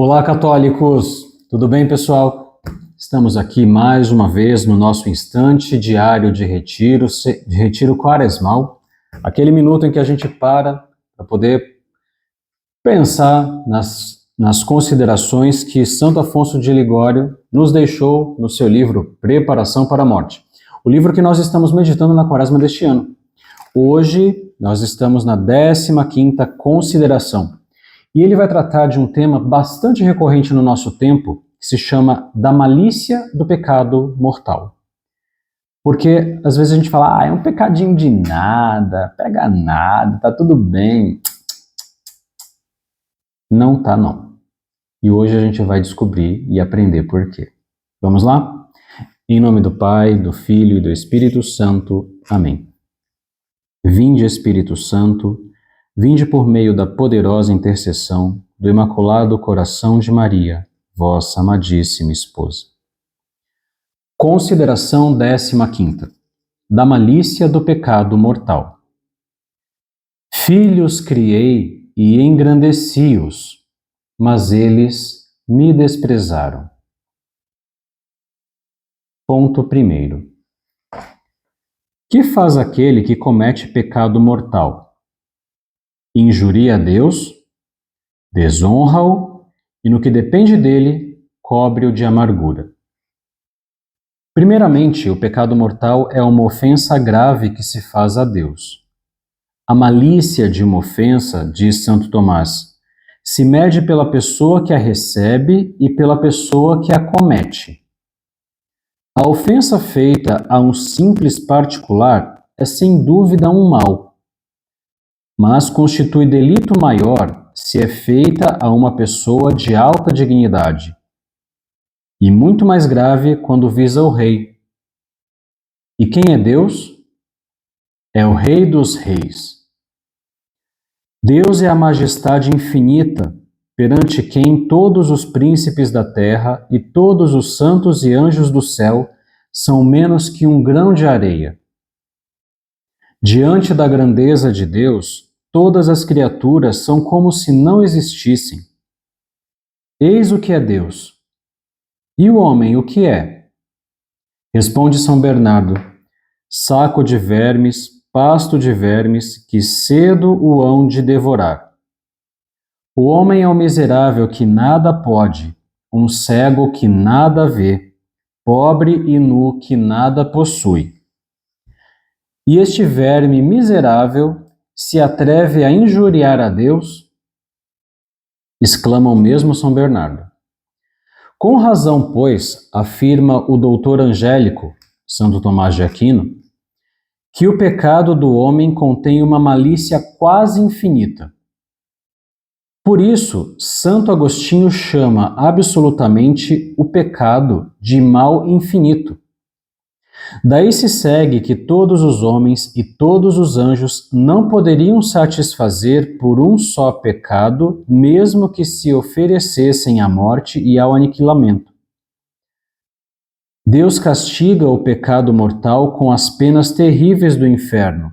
Olá, católicos! Tudo bem, pessoal? Estamos aqui mais uma vez no nosso instante diário de retiro quaresmal, aquele minuto em que a gente para poder pensar nas considerações que Santo Afonso de Ligório nos deixou no seu livro Preparação para a Morte, o livro que nós estamos meditando na quaresma deste ano. Hoje nós estamos na 15ª consideração. E ele vai tratar de um tema bastante recorrente no nosso tempo, que se chama da malícia do pecado mortal. Porque às vezes a gente fala, é um pecadinho de nada, pega nada, tá tudo bem. Não tá não. E hoje a gente vai descobrir e aprender por quê. Vamos lá? Em nome do Pai, do Filho e do Espírito Santo. Amém. Vinde, Espírito Santo, vinde por meio da poderosa intercessão do Imaculado Coração de Maria, vossa amadíssima esposa. Consideração 15ª. Da malícia do pecado mortal. Filhos criei e engrandeci-os, mas eles me desprezaram. Ponto 1º. Que faz aquele que comete pecado mortal? Injuria a Deus, desonra-o e, no que depende dele, cobre-o de amargura. Primeiramente, o pecado mortal é uma ofensa grave que se faz a Deus. A malícia de uma ofensa, diz Santo Tomás, se mede pela pessoa que a recebe e pela pessoa que a comete. A ofensa feita a um simples particular é sem dúvida um mal, mas constitui delito maior se é feita a uma pessoa de alta dignidade, e muito mais grave quando visa o rei. E quem é Deus? É o Rei dos Reis. Deus é a majestade infinita, perante quem todos os príncipes da terra e todos os santos e anjos do céu são menos que um grão de areia. Diante da grandeza de Deus, todas as criaturas são como se não existissem. Eis o que é Deus. E o homem, o que é? Responde São Bernardo: saco de vermes, pasto de vermes, que cedo o hão de devorar. O homem é um miserável que nada pode, um cego que nada vê, pobre e nu que nada possui. E este verme miserável se atreve a injuriar a Deus? Exclama o mesmo São Bernardo. Com razão, pois, afirma o doutor angélico, Santo Tomás de Aquino, que o pecado do homem contém uma malícia quase infinita. Por isso, Santo Agostinho chama absolutamente o pecado de mal infinito. Daí se segue que todos os homens e todos os anjos não poderiam satisfazer por um só pecado, mesmo que se oferecessem à morte e ao aniquilamento. Deus castiga o pecado mortal com as penas terríveis do inferno.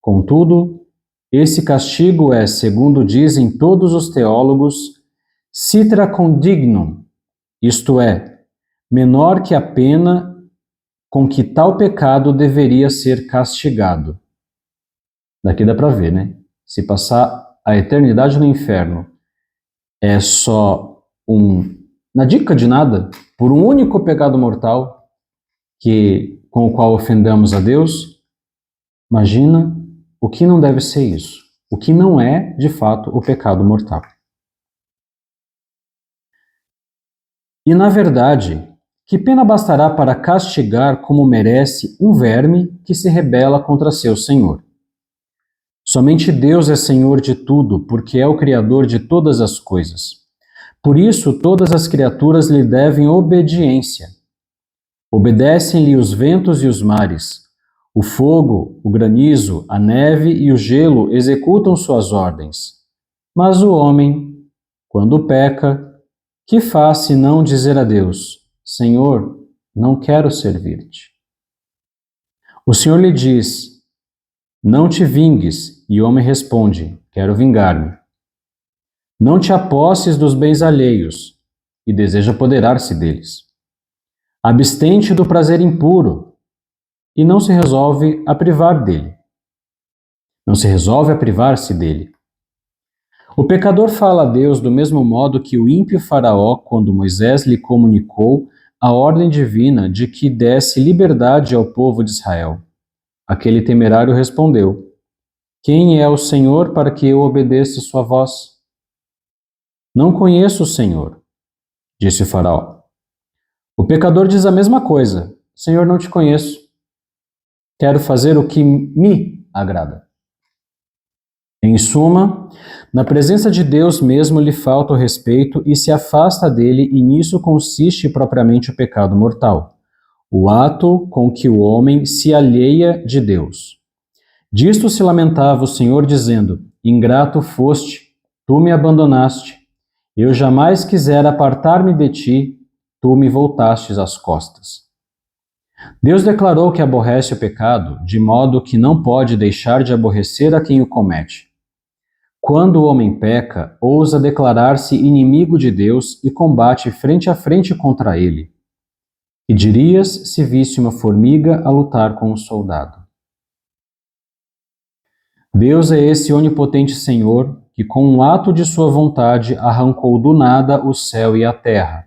Contudo, esse castigo é, segundo dizem todos os teólogos, citra condignum, isto é, menor que a pena com que tal pecado deveria ser castigado. Daqui dá para ver, né? Se passar a eternidade no inferno é só na dica de nada, por um único pecado mortal com o qual ofendemos a Deus, imagina o que não deve ser isso, o que não é, de fato, o pecado mortal. E, na verdade, que pena bastará para castigar como merece um verme que se rebela contra seu Senhor? Somente Deus é Senhor de tudo, porque é o Criador de todas as coisas. Por isso, todas as criaturas lhe devem obediência. Obedecem-lhe os ventos e os mares. O fogo, o granizo, a neve e o gelo executam suas ordens. Mas o homem, quando peca, que faz senão dizer a Deus: Senhor, não quero servir-te. O Senhor lhe diz: não te vingues, e o homem responde: quero vingar-me. Não te aposses dos bens alheios e deseja apoderar-se deles. Abstente do prazer impuro e não se resolve a privar dele. Não se resolve a privar-se dele. O pecador fala a Deus do mesmo modo que o ímpio Faraó, quando Moisés lhe comunicou a ordem divina de que desse liberdade ao povo de Israel. Aquele temerário respondeu: Quem é o Senhor para que eu obedeça sua voz? Não conheço o Senhor, disse o Faraó. O pecador diz a mesma coisa: Senhor, não te conheço. Quero fazer o que me agrada. Em suma, na presença de Deus mesmo lhe falta o respeito e se afasta dele, e nisso consiste propriamente o pecado mortal, o ato com que o homem se alheia de Deus. Disto se lamentava o Senhor, dizendo: Ingrato foste, tu me abandonaste. Eu jamais quisera apartar-me de ti, tu me voltastes as costas. Deus declarou que aborrece o pecado, de modo que não pode deixar de aborrecer a quem o comete. Quando o homem peca, ousa declarar-se inimigo de Deus e combate frente a frente contra ele. E dirias se visse uma formiga a lutar com um soldado. Deus é esse onipotente Senhor que, com um ato de sua vontade, arrancou do nada o céu e a terra.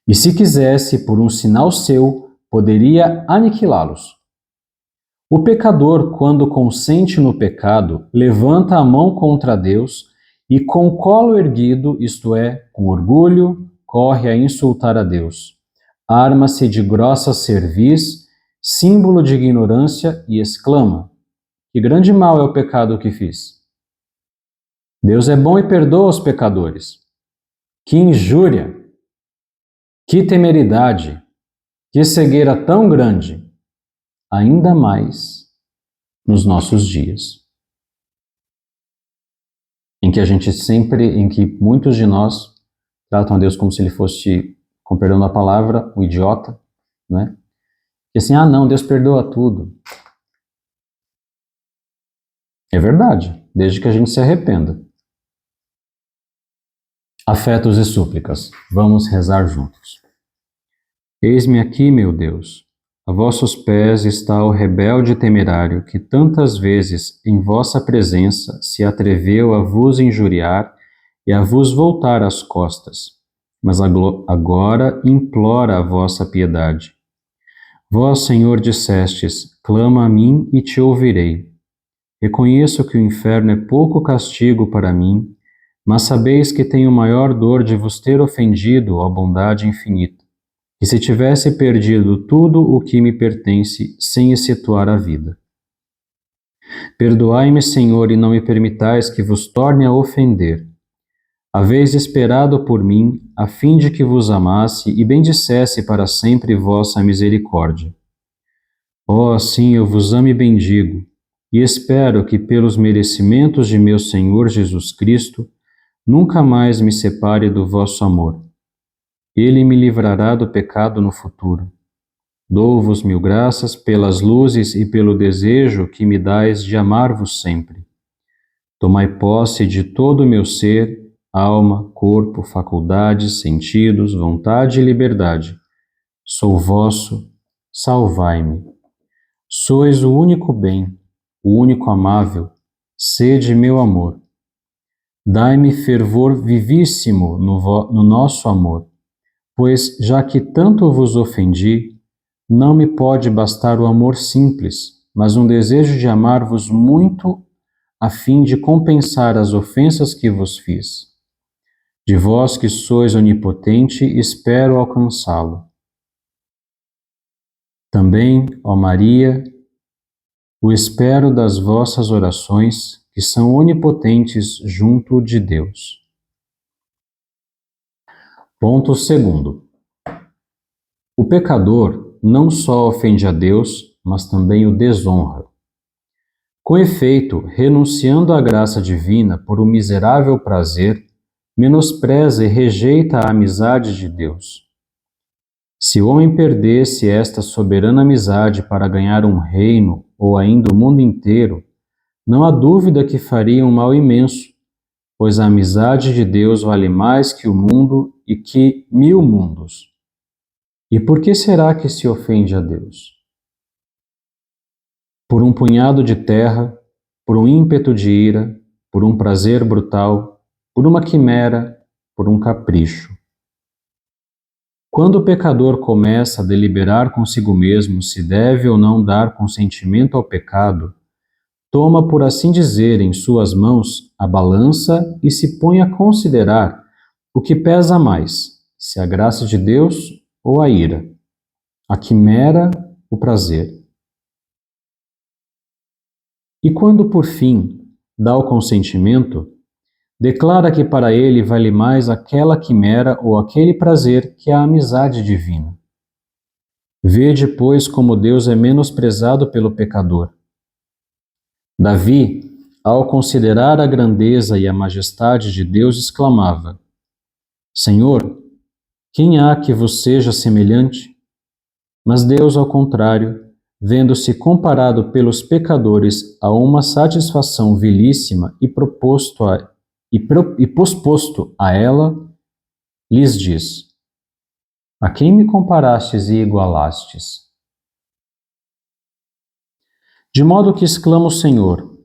E se quisesse, por um sinal seu, poderia aniquilá-los. O pecador, quando consente no pecado, levanta a mão contra Deus e, com o colo erguido, isto é, com orgulho, corre a insultar a Deus. Arma-se de grossa cerviz, símbolo de ignorância, e exclama: Que grande mal é o pecado que fiz! Deus é bom e perdoa os pecadores. Que injúria! Que temeridade! Que cegueira tão grande! Ainda mais nos nossos dias, em que muitos de nós tratam a Deus como se ele fosse, com perdão da palavra, um idiota, né? E assim, não, Deus perdoa tudo. É verdade, desde que a gente se arrependa. Afetos e súplicas. Vamos rezar juntos. Eis-me aqui, meu Deus. A vossos pés está o rebelde temerário que tantas vezes em vossa presença se atreveu a vos injuriar e a vos voltar as costas, mas agora implora a vossa piedade. Vós, Senhor, dissestes: clama a mim e te ouvirei. Reconheço que o inferno é pouco castigo para mim, mas sabeis que tenho maior dor de vos ter ofendido, ó bondade infinita, que se tivesse perdido tudo o que me pertence sem excetuar a vida. Perdoai-me, Senhor, e não me permitais que vos torne a ofender. Haveis esperado por mim, a fim de que vos amasse e bendissesse para sempre vossa misericórdia. Ó, assim eu vos amo e bendigo, e espero que pelos merecimentos de meu Senhor Jesus Cristo, nunca mais me separe do vosso amor. Ele me livrará do pecado no futuro. Dou-vos mil graças pelas luzes e pelo desejo que me dais de amar-vos sempre. Tomai posse de todo o meu ser, alma, corpo, faculdades, sentidos, vontade e liberdade. Sou vosso, salvai-me. Sois o único bem, o único amável, sede meu amor. Dai-me fervor vivíssimo no nosso amor, pois, já que tanto vos ofendi, não me pode bastar o amor simples, mas um desejo de amar-vos muito, a fim de compensar as ofensas que vos fiz. De vós que sois onipotente, espero alcançá-lo. Também, ó Maria, o espero das vossas orações, que são onipotentes junto de Deus. Ponto segundo. O pecador não só ofende a Deus, mas também o desonra. Com efeito, renunciando à graça divina por um miserável prazer, menospreza e rejeita a amizade de Deus. Se o homem perdesse esta soberana amizade para ganhar um reino ou ainda o mundo inteiro, não há dúvida que faria um mal imenso, pois a amizade de Deus vale mais que o mundo e que 1000 mundos. E por que será que se ofende a Deus? Por um punhado de terra, por um ímpeto de ira, por um prazer brutal, por uma quimera, por um capricho. Quando o pecador começa a deliberar consigo mesmo se deve ou não dar consentimento ao pecado, toma, por assim dizer, em suas mãos a balança e se põe a considerar o que pesa mais, se a graça de Deus ou a ira, a quimera, o prazer. E quando, por fim, dá o consentimento, declara que para ele vale mais aquela quimera ou aquele prazer que a amizade divina. Vede, pois, como Deus é menosprezado pelo pecador. Davi, ao considerar a grandeza e a majestade de Deus, exclamava: Senhor, quem há que vos seja semelhante? Mas Deus, ao contrário, vendo-se comparado pelos pecadores a uma satisfação vilíssima e posposto a ela, lhes diz: A quem me comparastes e igualastes? De modo que exclama o Senhor: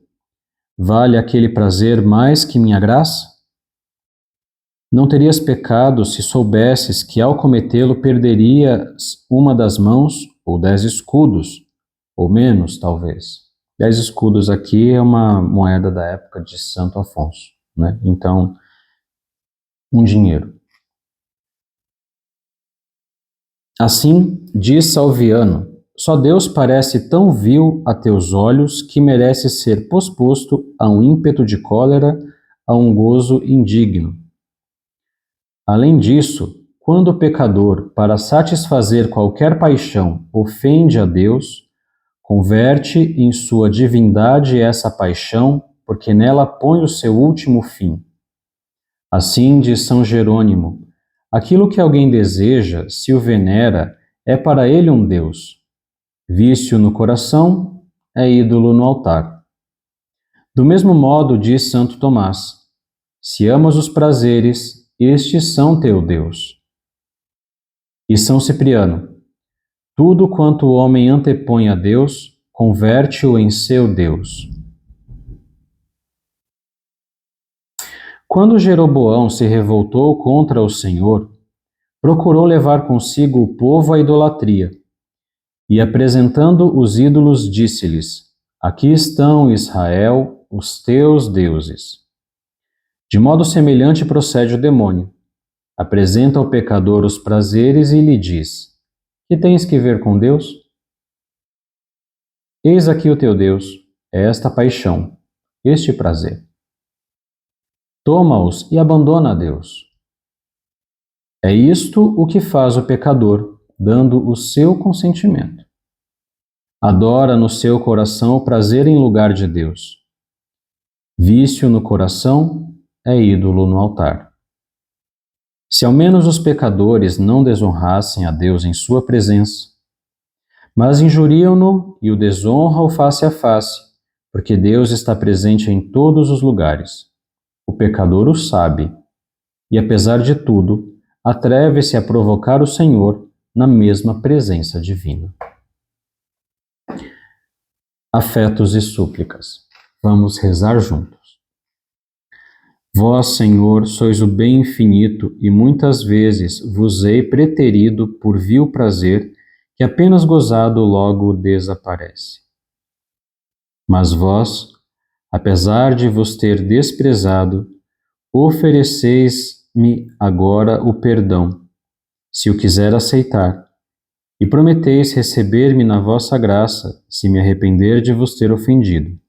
Vale aquele prazer mais que minha graça? Não terias pecado se soubesses que ao cometê-lo perderias uma das mãos ou 10 escudos, ou menos, talvez. 10 escudos aqui é uma moeda da época de Santo Afonso, né? Então, um dinheiro. Assim, diz Salviano, só Deus parece tão vil a teus olhos que merece ser posposto a um ímpeto de cólera, a um gozo indigno. Além disso, quando o pecador, para satisfazer qualquer paixão, ofende a Deus, converte em sua divindade essa paixão, porque nela põe o seu último fim. Assim diz São Jerônimo, aquilo que alguém deseja, se o venera, é para ele um Deus. Vício no coração é ídolo no altar. Do mesmo modo, diz Santo Tomás, se amas os prazeres, estes são teu Deus. E São Cipriano, tudo quanto o homem antepõe a Deus, converte-o em seu Deus. Quando Jeroboão se revoltou contra o Senhor, procurou levar consigo o povo à idolatria, e apresentando os ídolos, disse-lhes: Aqui estão, Israel, os teus deuses. De modo semelhante procede o demônio. Apresenta ao pecador os prazeres e lhe diz: Que tens que ver com Deus? Eis aqui o teu Deus, é esta paixão, este prazer. Toma-os e abandona a Deus. É isto o que faz o pecador, dando o seu consentimento. Adora no seu coração o prazer em lugar de Deus. Vício no coração é ídolo no altar. Se ao menos os pecadores não desonrassem a Deus em sua presença, mas injuriam-no e o desonram face a face, porque Deus está presente em todos os lugares. O pecador o sabe, e apesar de tudo, atreve-se a provocar o Senhor na mesma presença divina. Afetos e súplicas. Vamos rezar juntos. Vós, Senhor, sois o bem infinito e muitas vezes vos hei preterido por vil prazer que apenas gozado logo desaparece. Mas vós, apesar de vos ter desprezado, ofereceis-me agora o perdão, se o quiser aceitar, e prometeis receber-me na vossa graça, se me arrepender de vos ter ofendido.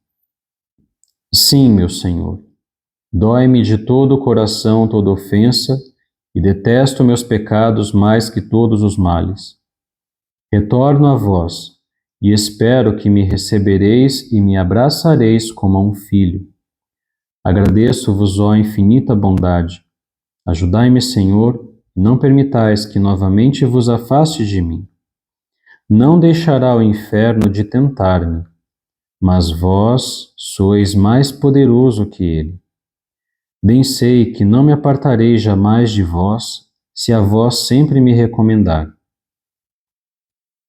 Sim, meu Senhor, dói-me de todo o coração toda ofensa, e detesto meus pecados mais que todos os males. Retorno a vós, e espero que me recebereis e me abraçareis como a um filho. Agradeço-vos, ó infinita bondade. Ajudai-me, Senhor, e não permitais que novamente vos afaste de mim. Não deixará o inferno de tentar-me, mas vós sois mais poderoso que ele. Bem sei que não me apartarei jamais de vós, se a vós sempre me recomendar.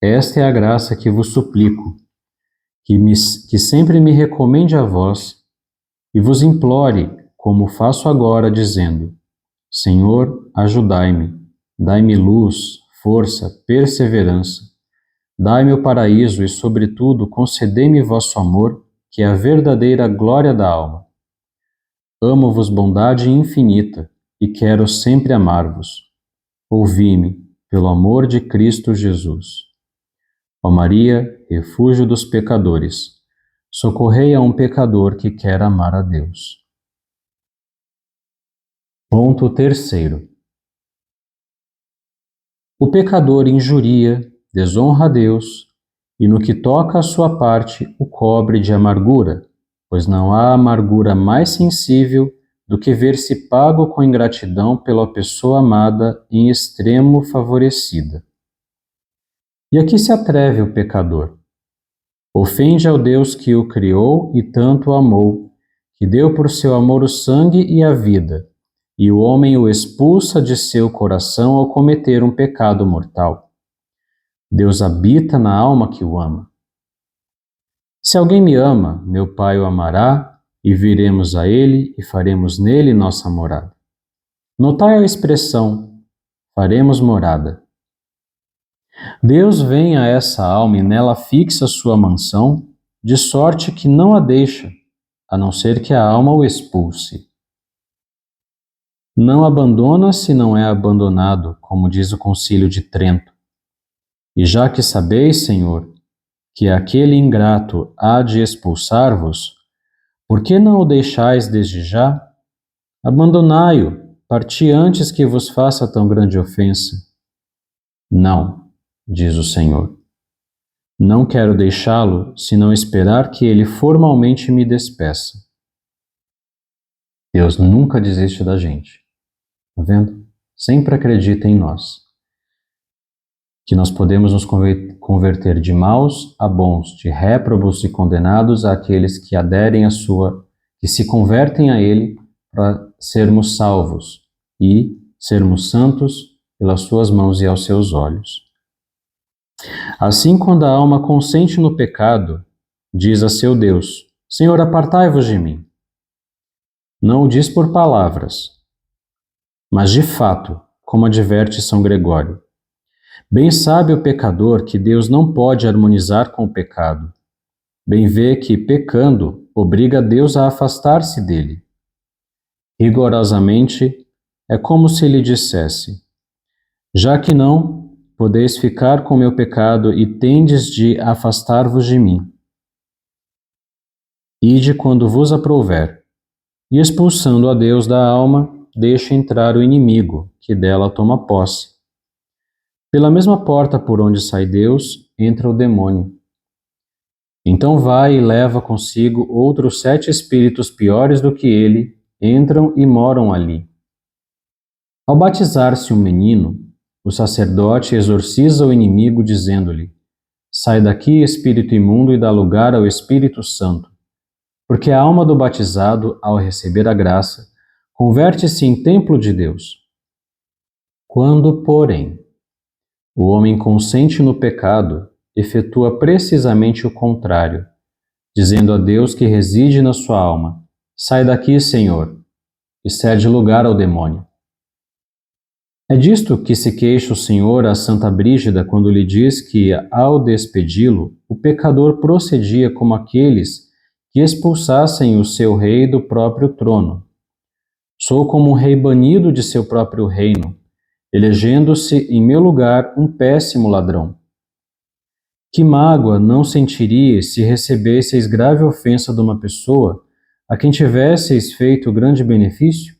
Esta é a graça que vos suplico, que sempre me recomende a vós e vos implore, como faço agora, dizendo: Senhor, ajudai-me, dai-me luz, força, perseverança, dai-me o paraíso e, sobretudo, concedei-me vosso amor, que é a verdadeira glória da alma. Amo-vos bondade infinita e quero sempre amar-vos. Ouvi-me, pelo amor de Cristo Jesus. Ó Maria, refúgio dos pecadores, socorrei a um pecador que quer amar a Deus. Ponto terceiro. O pecador injuria, desonra a Deus, e no que toca à sua parte o cobre de amargura, pois não há amargura mais sensível do que ver-se pago com ingratidão pela pessoa amada em extremo favorecida. E aqui se atreve o pecador. Ofende ao Deus que o criou e tanto o amou, que deu por seu amor o sangue e a vida, e o homem o expulsa de seu coração ao cometer um pecado mortal. Deus habita na alma que o ama. Se alguém me ama, meu Pai o amará, e viremos a ele e faremos nele nossa morada. Notai a expressão, faremos morada. Deus vem a essa alma e nela fixa sua mansão, de sorte que não a deixa, a não ser que a alma o expulse. Não abandona se não é abandonado, como diz o Concílio de Trento. E já que sabeis, Senhor, que aquele ingrato há de expulsar-vos, por que não o deixais desde já? Abandonai-o, parti antes que vos faça tão grande ofensa. Não, diz o Senhor. Não quero deixá-lo, senão esperar que ele formalmente me despeça. Deus nunca desiste da gente. Tá vendo? Sempre acredita em nós. Que nós podemos nos converter de maus a bons, de réprobos e condenados àqueles que aderem à sua, que se convertem a Ele para sermos salvos e sermos santos pelas suas mãos e aos seus olhos. Assim, quando a alma consente no pecado, diz a seu Deus: Senhor, apartai-vos de mim. Não o diz por palavras, mas de fato, como adverte São Gregório. Bem sabe o pecador que Deus não pode harmonizar com o pecado. Bem vê que, pecando, obriga Deus a afastar-se dele. Rigorosamente, é como se lhe dissesse: já que não podeis ficar com meu pecado e tendes de afastar-vos de mim. Ide quando vos aprouver, e expulsando a Deus da alma, deixa entrar o inimigo, que dela toma posse. Pela mesma porta por onde sai Deus, entra o demônio. Então vai e leva consigo outros 7 espíritos piores do que ele, entram e moram ali. Ao batizar-se um menino, o sacerdote exorciza o inimigo dizendo-lhe: sai daqui, espírito imundo, e dá lugar ao Espírito Santo. Porque a alma do batizado, ao receber a graça, converte-se em templo de Deus. Quando, porém, o homem consente no pecado, efetua precisamente o contrário, dizendo a Deus que reside na sua alma: sai daqui, Senhor, e cede lugar ao demônio. É disto que se queixa o Senhor a Santa Brígida quando lhe diz que, ao despedi-lo, o pecador procedia como aqueles que expulsassem o seu rei do próprio trono. Sou como um rei banido de seu próprio reino, elegendo-se em meu lugar um péssimo ladrão. Que mágoa não sentiríeis se recebesseis grave ofensa de uma pessoa a quem tivesseis feito grande benefício?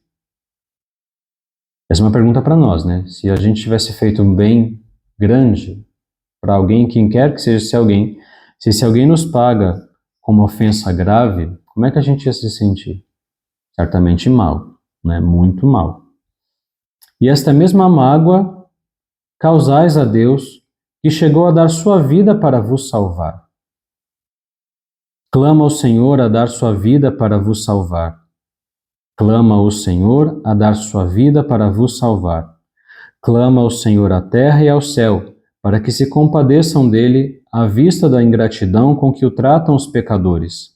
Essa é uma pergunta para nós, né? Se a gente tivesse feito um bem grande para alguém, quem quer que seja se alguém nos paga com uma ofensa grave, como é que a gente ia se sentir? Certamente mal, né? Muito mal. E esta mesma mágoa causais a Deus, que chegou a dar sua vida para vos salvar. Clama ao Senhor a dar sua vida para vos salvar. Clama o Senhor a dar sua vida para vos salvar. Clama ao Senhor à terra e ao céu, para que se compadeçam dele à vista da ingratidão com que o tratam os pecadores.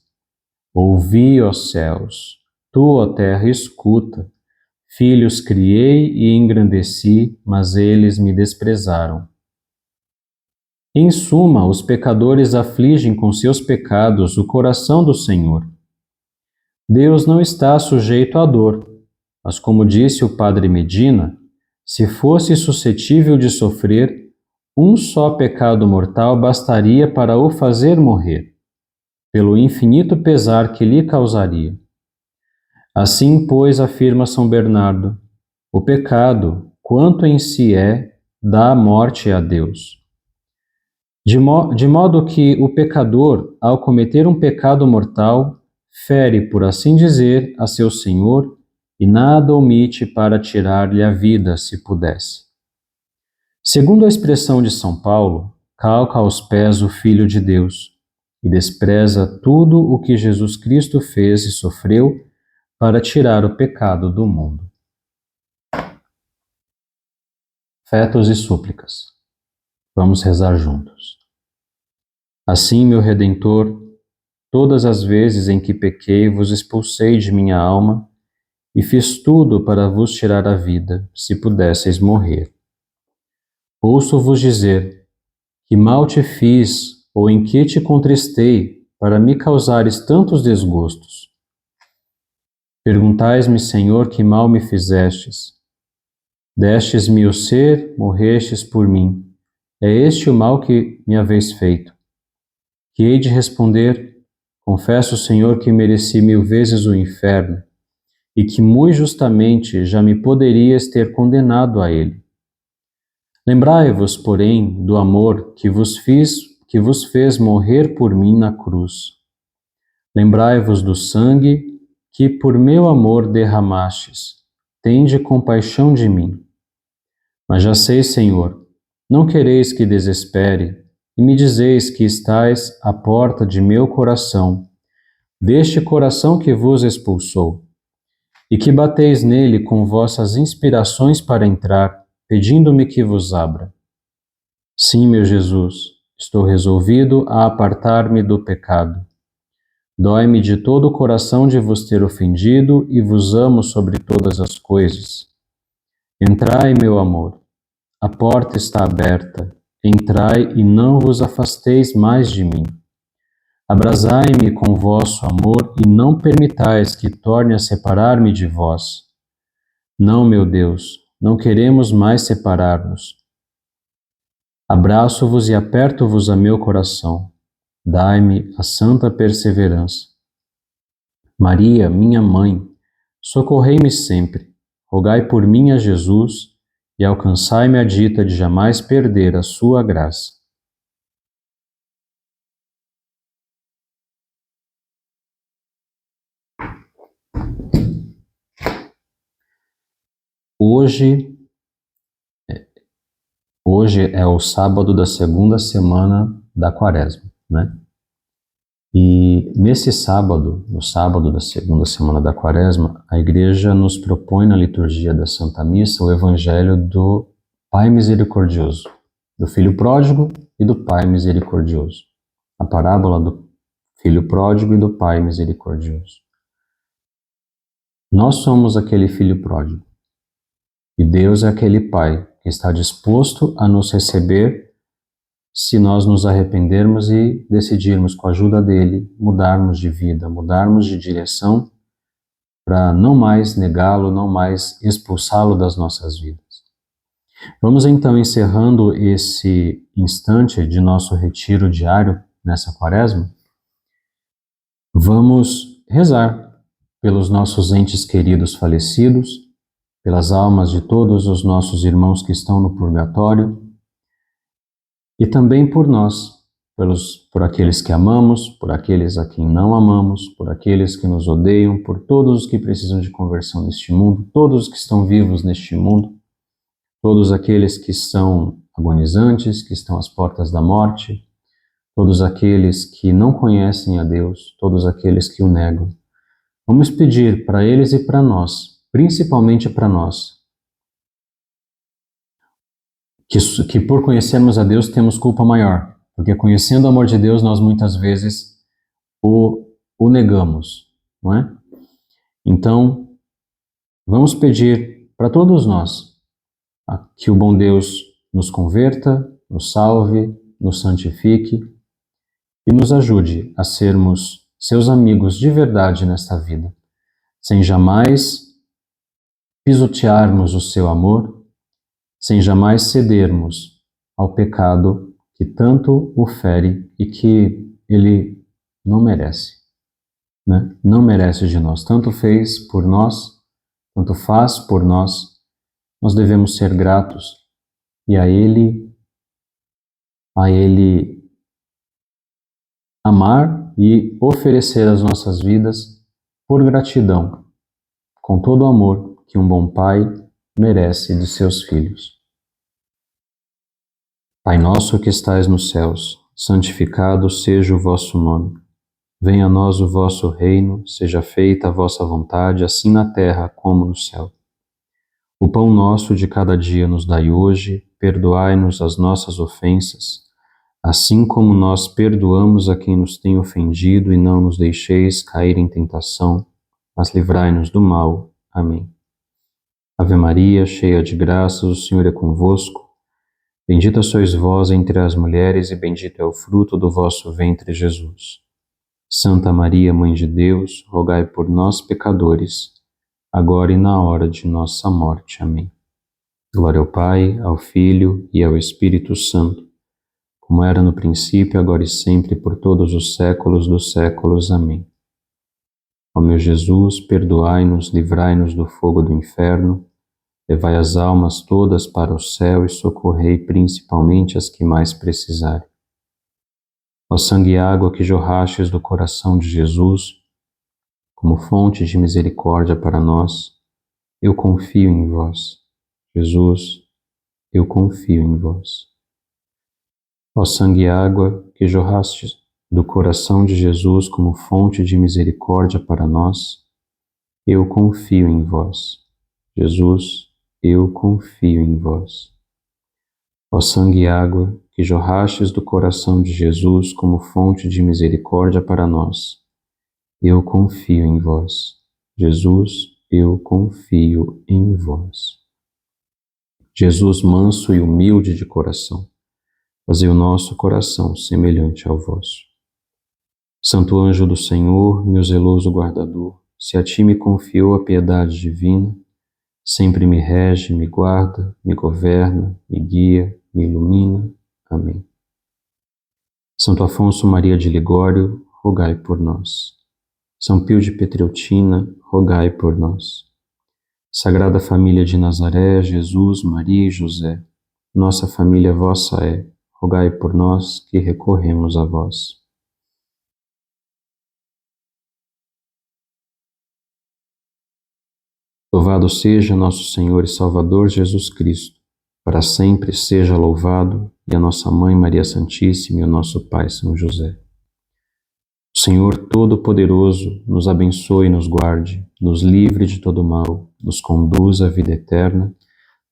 Ouvi, ó céus, tu, ó terra, escuta. Filhos criei e engrandeci, mas eles me desprezaram. Em suma, os pecadores afligem com seus pecados o coração do Senhor. Deus não está sujeito à dor, mas como disse o padre Medina, se fosse suscetível de sofrer, um só pecado mortal bastaria para o fazer morrer, pelo infinito pesar que lhe causaria. Assim, pois, afirma São Bernardo, o pecado, quanto em si é, dá a morte a Deus. De modo que o pecador, ao cometer um pecado mortal, fere, por assim dizer, a seu Senhor e nada omite para tirar-lhe a vida, se pudesse. Segundo a expressão de São Paulo, calca aos pés o Filho de Deus e despreza tudo o que Jesus Cristo fez e sofreu para tirar o pecado do mundo. Fetos e súplicas. Vamos rezar juntos. Assim, meu Redentor, todas as vezes em que pequei, vos expulsei de minha alma e fiz tudo para vos tirar a vida, se pudesseis morrer. Ouço-vos dizer, que mal te fiz ou em que te contristei para me causares tantos desgostos. Perguntais-me, Senhor, que mal me fizestes. Destes-me o ser, morrestes por mim. É este o mal que me haveis feito. Que hei de responder, confesso, Senhor, que mereci 1000 vezes o inferno, e que muito justamente já me poderias ter condenado a ele. Lembrai-vos, porém, do amor que vos fez morrer por mim na cruz. Lembrai-vos do sangue que por meu amor derramastes. Tende compaixão de mim. Mas já sei, Senhor, não quereis que desespere, e me dizeis que estais à porta de meu coração, deste coração que vos expulsou, e que bateis nele com vossas inspirações para entrar, pedindo-me que vos abra. Sim, meu Jesus, estou resolvido a apartar-me do pecado. Dói-me de todo o coração de vos ter ofendido e vos amo sobre todas as coisas. Entrai, meu amor, a porta está aberta, entrai e não vos afasteis mais de mim. Abrasai-me com vosso amor e não permitais que torne a separar-me de vós. Não, meu Deus, não queremos mais separar-nos. Abraço-vos e aperto-vos a meu coração. Dai-me a santa perseverança. Maria, minha mãe, socorrei-me sempre. Rogai por mim a Jesus e alcançai-me a dita de jamais perder a sua graça. Hoje é o sábado da segunda semana da Quaresma, né? E nesse sábado, no sábado da segunda semana da Quaresma, a Igreja nos propõe na liturgia da Santa Missa o Evangelho do Pai Misericordioso, do Filho Pródigo e do Pai Misericordioso. A parábola do Filho Pródigo e do Pai Misericordioso. Nós somos aquele Filho Pródigo e Deus é aquele Pai que está disposto a nos receber se nós nos arrependermos e decidirmos, com a ajuda dele, mudarmos de vida, mudarmos de direção para não mais negá-lo, não mais expulsá-lo das nossas vidas. Vamos então, encerrando esse instante de nosso retiro diário nessa Quaresma, vamos rezar pelos nossos entes queridos falecidos, pelas almas de todos os nossos irmãos que estão no purgatório, e também por nós, por aqueles que amamos, por aqueles a quem não amamos, por aqueles que nos odeiam, por todos os que precisam de conversão neste mundo, todos os que estão vivos neste mundo, todos aqueles que são agonizantes, que estão às portas da morte, todos aqueles que não conhecem a Deus, todos aqueles que o negam. Vamos pedir para eles e para nós, principalmente para nós, que por conhecermos a Deus temos culpa maior, porque conhecendo o amor de Deus nós muitas vezes o negamos, não é? Então, vamos pedir para todos nós que o bom Deus nos converta, nos salve, nos santifique e nos ajude a sermos seus amigos de verdade nesta vida, sem jamais pisotearmos o seu amor, sem jamais cedermos ao pecado que tanto o fere e que ele não merece, né? Não merece de nós. Tanto fez por nós, tanto faz por nós, nós devemos ser gratos e a Ele amar e oferecer as nossas vidas por gratidão, com todo o amor que um bom pai merece de seus filhos. Pai nosso que estais nos céus, santificado seja o vosso nome. Venha a nós o vosso reino, seja feita a vossa vontade, assim na terra como no céu. O pão nosso de cada dia nos dai hoje, perdoai-nos as nossas ofensas, assim como nós perdoamos a quem nos tem ofendido, e não nos deixeis cair em tentação, mas livrai-nos do mal. Amém. Ave Maria, cheia de graças, o Senhor é convosco. Bendita sois vós entre as mulheres, e bendito é o fruto do vosso ventre, Jesus. Santa Maria, Mãe de Deus, rogai por nós, pecadores, agora e na hora de nossa morte. Amém. Glória ao Pai, ao Filho e ao Espírito Santo, como era no princípio, agora e sempre, por todos os séculos dos séculos. Amém. Ó meu Jesus, perdoai-nos, livrai-nos do fogo do inferno, levai as almas todas para o céu e socorrei principalmente as que mais precisarem. Ó sangue e água que jorrastes do coração de Jesus, como fonte de misericórdia para nós, eu confio em vós. Jesus, eu confio em vós. Ó sangue e água que jorrastes do coração de Jesus como fonte de misericórdia para nós, eu confio em vós. Jesus, eu confio em vós. Ó sangue e água que jorrastes do coração de Jesus como fonte de misericórdia para nós, eu confio em vós. Jesus, eu confio em vós. Jesus manso e humilde de coração, fazei o nosso coração semelhante ao vosso. Santo anjo do Senhor, meu zeloso guardador, se a ti me confiou a piedade divina, sempre me rege, me guarda, me governa, me guia, me ilumina. Amém. Santo Afonso Maria de Ligório, rogai por nós. São Pio de Petreutina, rogai por nós. Sagrada Família de Nazaré, Jesus, Maria e José, nossa família vossa é, rogai por nós que recorremos a vós. Louvado seja nosso Senhor e Salvador Jesus Cristo, para sempre seja louvado, e a nossa Mãe Maria Santíssima e o nosso Pai São José. O Senhor Todo-Poderoso nos abençoe e nos guarde, nos livre de todo mal, nos conduza à vida eterna,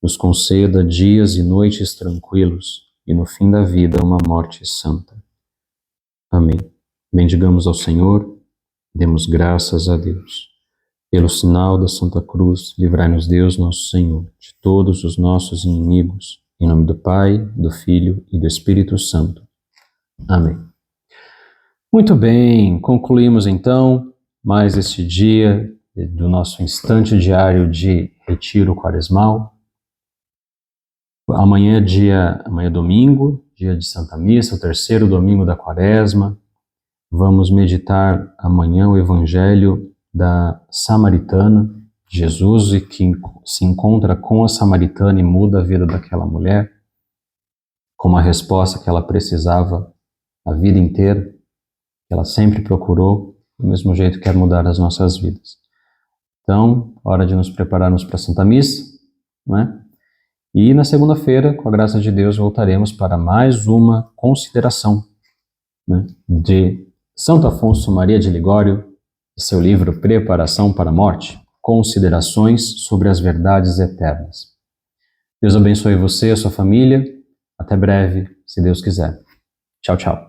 nos conceda dias e noites tranquilos e no fim da vida uma morte santa. Amém. Bendigamos ao Senhor, demos graças a Deus. Pelo sinal da Santa Cruz, livrai-nos Deus, nosso Senhor, de todos os nossos inimigos, em nome do Pai, do Filho e do Espírito Santo. Amém. Muito bem, concluímos então mais este dia do nosso instante diário de retiro quaresmal. Amanhã é domingo, dia de Santa Missa, o terceiro domingo da Quaresma. Vamos meditar amanhã o Evangelho da Samaritana, Jesus, e que se encontra com a Samaritana e muda a vida daquela mulher, com uma resposta que ela precisava a vida inteira, que ela sempre procurou, do mesmo jeito quer mudar as nossas vidas. Então, hora de nos prepararmos para a Santa Missa, não é? E na segunda-feira, com a graça de Deus, voltaremos para mais uma consideração, né, de Santo Afonso Maria de Ligório, de seu livro Preparação para a Morte, Considerações sobre as Verdades Eternas. Deus abençoe você e a sua família. Até breve, se Deus quiser. Tchau, tchau.